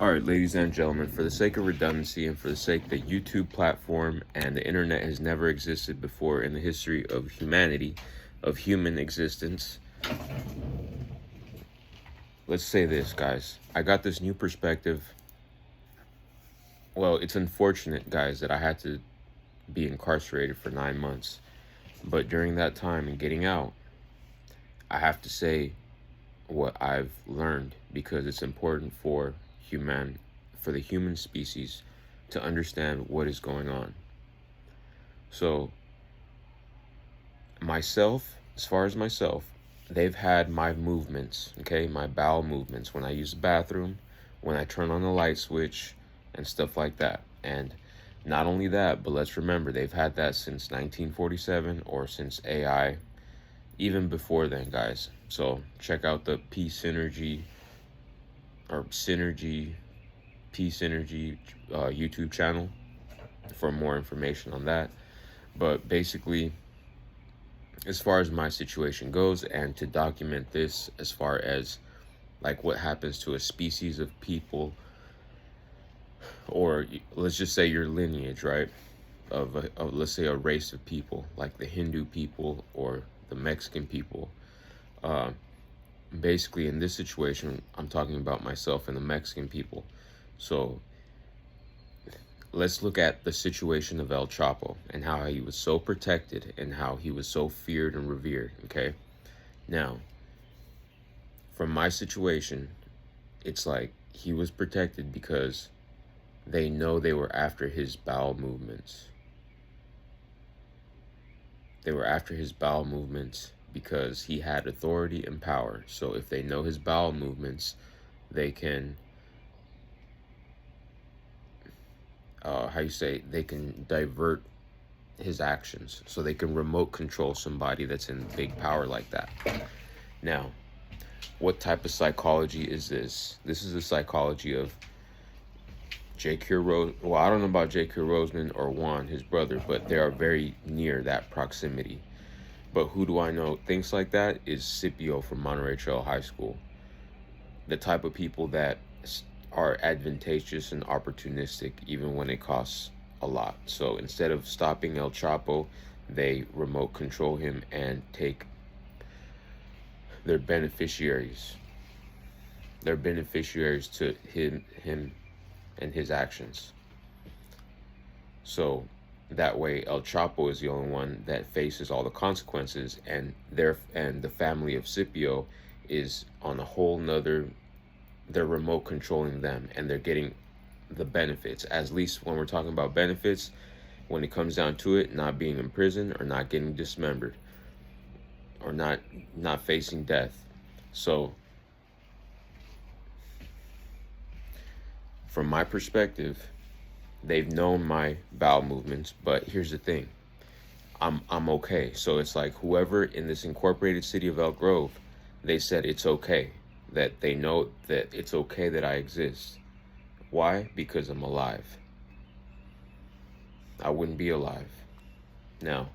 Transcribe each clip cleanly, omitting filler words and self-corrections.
All right, ladies and gentlemen, for the sake of redundancy and for the sake the YouTube platform and the internet has never existed before in the history of humanity, of human existence, let's say this, guys. I got this new perspective. Well, it's unfortunate, guys, that I had to be incarcerated for 9 months. But during that time and getting out, I have to say what I've learned because it's important for the human species to understand what is going on. So myself, as far as myself, they've had my movements, okay, my bowel movements when I use the bathroom, when I turn on the light switch, and stuff like that. And not only that, but let's remember they've had that since 1947 or since AI, even before then, guys. So check out the P Synergy or Synergy, P Synergy YouTube channel for more information on that. But basically, as far as my situation goes, and to document this as far as like what happens to a species of people, or let's just say your lineage, right? Of let's say a race of people, like the Hindu people or the Mexican people. Uh, Basically, in this situation, I'm talking about myself and the Mexican people. So let's look at the situation of El Chapo and how he was so protected and how he was so feared and revered, okay? Now, from my situation, it's like he was protected because they know they were after his bowel movements. They were after his bowel movements because he had authority and power. So if they know his bowel movements, they can, they can divert his actions. So they can remote control somebody that's in big power like that. Now, what type of psychology is this? This is the psychology of J.K. Rose. Well, I don't know about J.K. Roseman or Juan, his brother, but they are very near that proximity. But who do I know thinks like that is Scipio from Monterey Trail High School. The type of people that are advantageous and opportunistic even when it costs a lot. So instead of stopping El Chapo, they remote control him and take their beneficiaries. They're beneficiaries to him and his actions. So that way El Chapo is the only one that faces all the consequences, and the family of Scipio is on a whole nother, they're remote controlling them and they're getting the benefits. At least when we're talking about benefits, when it comes down to it, not being in prison or not getting dismembered or not facing death. So from my perspective, they've known my bowel movements, but here's the thing. I'm okay. So it's like whoever in this incorporated city of Elk Grove, they said it's okay. That they know that it's okay that I exist. Why? Because I'm alive. I wouldn't be alive. Now,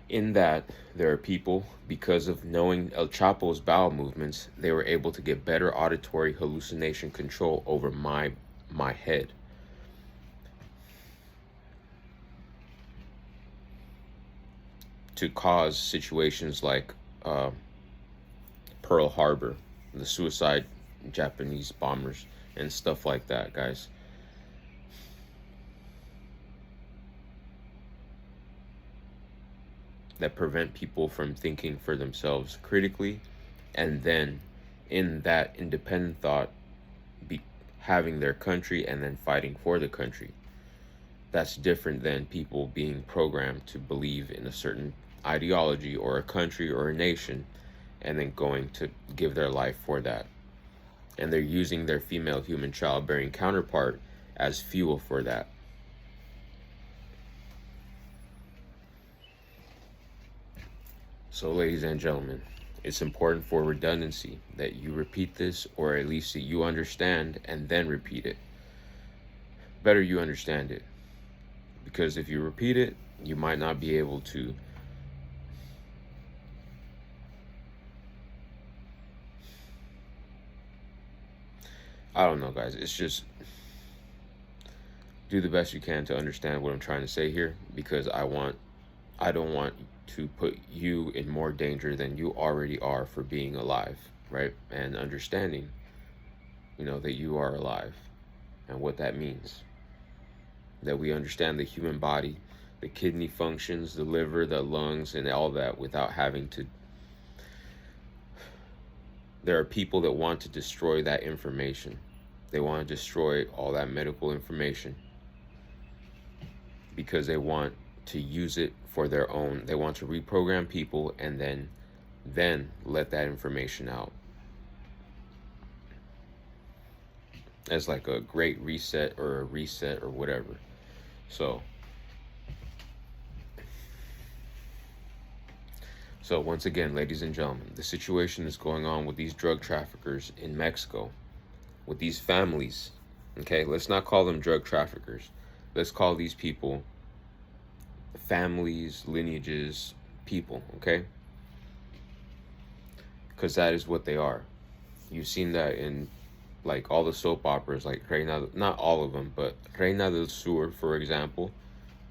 in that, there are people, because of knowing El Chapo's bowel movements, they were able to get better auditory hallucination control over my head. To cause situations like Pearl Harbor, the suicide Japanese bombers, and stuff like that, guys. That prevent people from thinking for themselves critically, and then in that independent thought, having their country and then fighting for the country. That's different than people being programmed to believe in a certain ideology or a country or a nation and then going to give their life for that. And they're using their female human childbearing counterpart as fuel for that. So, ladies and gentlemen, it's important for redundancy that you repeat this, or at least that you understand and then repeat it. Better you understand it. Because if you repeat it, you might not be able to I don't know, guys. It's just do the best you can to understand what I'm trying to say here, because I don't want to put you in more danger than you already are for being alive, right? And understanding, that you are alive and what that means. That we understand the human body, the kidney functions, the liver, the lungs, and all that without having to. There are people that want to destroy that information. They want to destroy all that medical information because they want to use it for their own. They want to reprogram people and then let that information out as like a great reset or a reset or whatever. So once again, ladies and gentlemen, the situation is going on with these drug traffickers in Mexico, with these families. Okay, let's not call them drug traffickers. Let's call these people families, lineages, people, okay? Because that is what they are. You've seen that in like all the soap operas, like Reina, not all of them, but Reina del Sur, for example.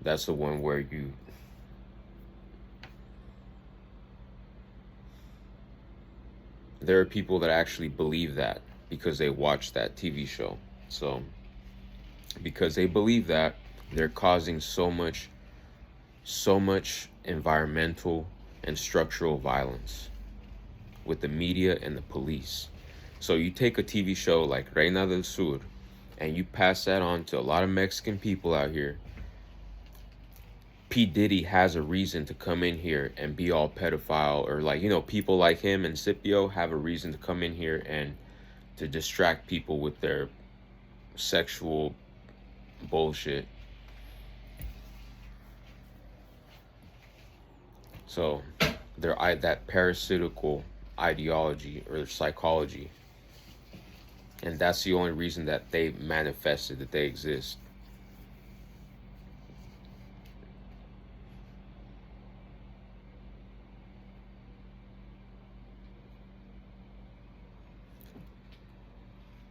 That's the one where there are people that actually believe that because they watch that TV show. So because they believe that, they're causing so much environmental and structural violence with the media and the police. So you take a TV show like Reina del Sur and you pass that on to a lot of Mexican people out here. P. Diddy has a reason to come in here and be all pedophile, or like, people like him and Scipio have a reason to come in here and to distract people with their sexual bullshit. So they're that parasitical ideology or psychology, and that's the only reason that they manifested, that they exist.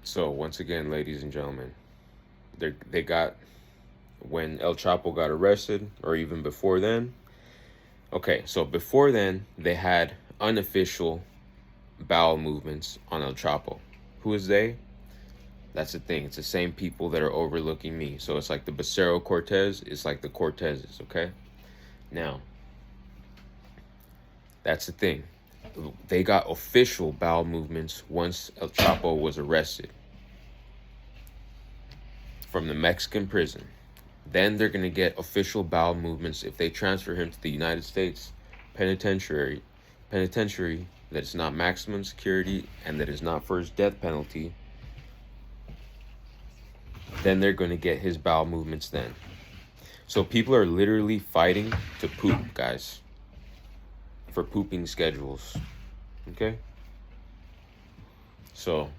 So once again, ladies and gentlemen, they got, when El Chapo got arrested, or even before then. Okay, so before then, they had unofficial bowel movements on El Chapo. Who is they? That's the thing. It's the same people that are overlooking me. So it's like the Becerra Cortez. It's like the Cortezes, okay? Now, that's the thing. They got official bowel movements once El Chapo was arrested from the Mexican prison. Then they're going to get official bowel movements if they transfer him to the United States penitentiary that is not maximum security and that is not for his death penalty. Then they're going to get his bowel movements then. So people are literally fighting to poop, guys, for pooping schedules. Okay? So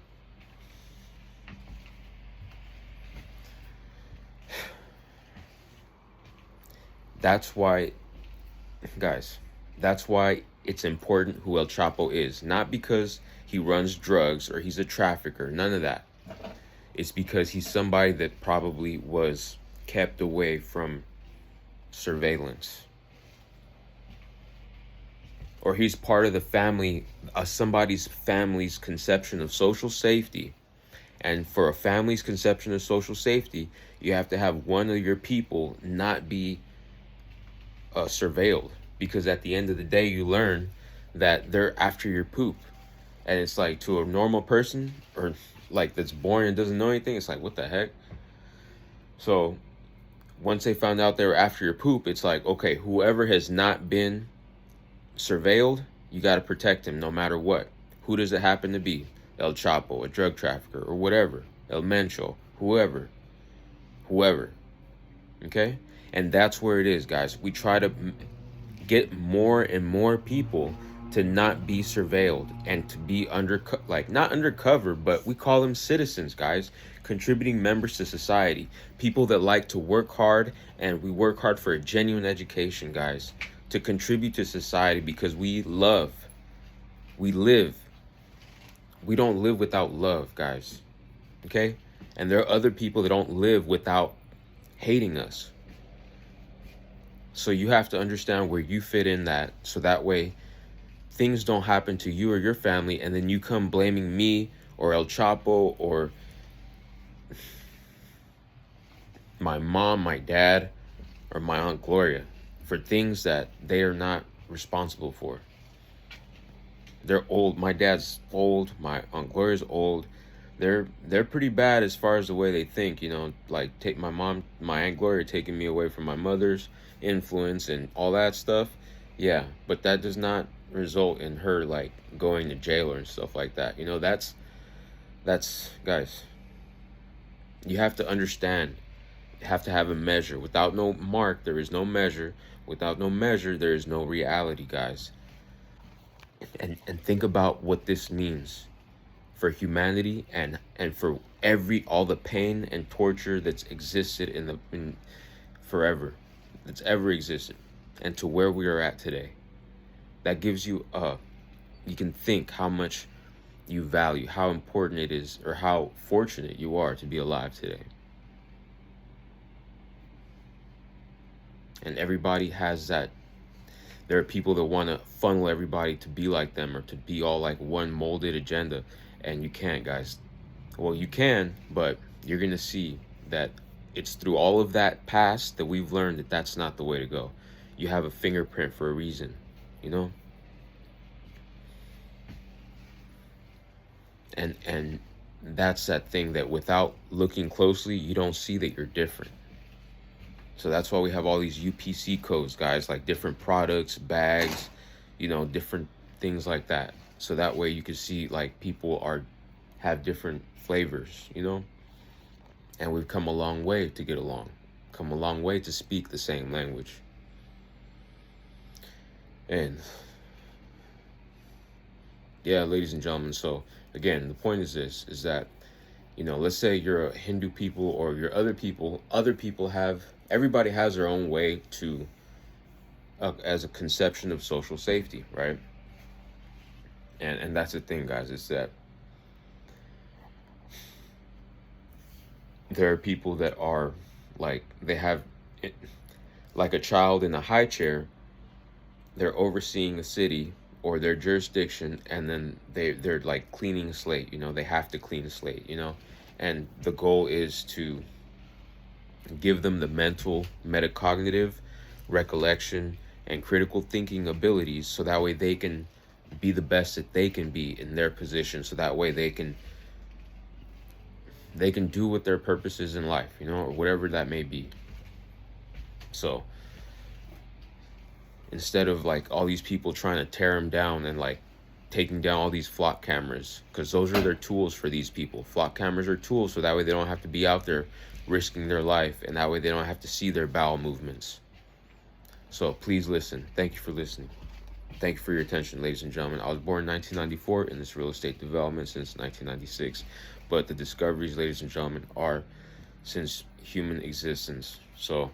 that's why, guys, that's why it's important who El Chapo is. Not because he runs drugs or he's a trafficker. None of that. It's because he's somebody that probably was kept away from surveillance. Or he's part of the family, somebody's family's conception of social safety. And for a family's conception of social safety, you have to have one of your people not be surveilled, because at the end of the day you learn that they're after your poop, and it's like, to a normal person, or like that's born and doesn't know anything, it's like, what the heck? So once they found out they were after your poop, it's like, okay, whoever has not been surveilled, you got to protect him no matter what. Who does it happen to be? El Chapo, a drug trafficker, or whatever, El Mencho, whoever, okay? And that's where it is, guys. We try to get more and more people to not be surveilled and to be not undercover, but we call them citizens, guys, contributing members to society, people that like to work hard, and we work hard for a genuine education, guys, to contribute to society, because we live. We don't live without love, guys. Okay? And there are other people that don't live without hating us. So you have to understand where you fit in that, so that way things don't happen to you or your family and then you come blaming me or El Chapo or my mom, my dad, or my Aunt Gloria for things that they are not responsible for. They're old. My dad's old. My Aunt Gloria's old. They're pretty bad as far as the way they think, you know, like take my mom, my Aunt Gloria taking me away from my mother's influence and all that stuff. Yeah, but that does not result in her like going to jail or stuff like that. You know, that's guys, you have to understand. You have to have a measure. Without no mark, there is no measure. Without no measure, there is no reality, guys. And think about what this means for humanity and for all the pain and torture that's existed in forever, that's ever existed, and to where we are at today. That gives you you can think how much you value, how important it is, or how fortunate you are to be alive today. And everybody has that. There are people that want to funnel everybody to be like them or to be all like one molded agenda. And you can't, guys. Well, you can, but you're going to see that it's through all of that past that we've learned that that's not the way to go. You have a fingerprint for a reason, you know? And that's that thing that without looking closely, you don't see that you're different. So that's why we have all these UPC codes, guys, like different products, bags, you know, different things like that. So that way you can see like people have different flavors, you know? And we've come a long way to get along, come a long way to speak the same language. And yeah, ladies and gentlemen, so again, the point is this, is that, you know, let's say you're a Hindu people or you're other people everybody has their own way to, as a conception of social safety, right? And that's the thing, guys, is that there are people that are like, they have, like a child in a high chair, they're overseeing a city or their jurisdiction, and then they're like cleaning a slate, you know, they have to clean a slate, you know, and the goal is to give them the mental, metacognitive, recollection, and critical thinking abilities so that way they can be the best that they can be in their position, so that way they can do what their purpose is in life, you know, or whatever that may be. So instead of like all these people trying to tear them down and like taking down all these flock cameras, because those are their tools for these people. Flock cameras are tools so that way they don't have to be out there risking their life, and that way they don't have to see their bowel movements. So please listen. Thank you for listening. Thank you for your attention, ladies and gentlemen. I was born in 1994 in this real estate development since 1996, but the discoveries, ladies and gentlemen, are since human existence. So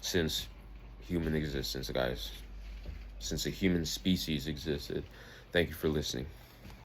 since human existence, guys, since a human species existed. Thank you for listening.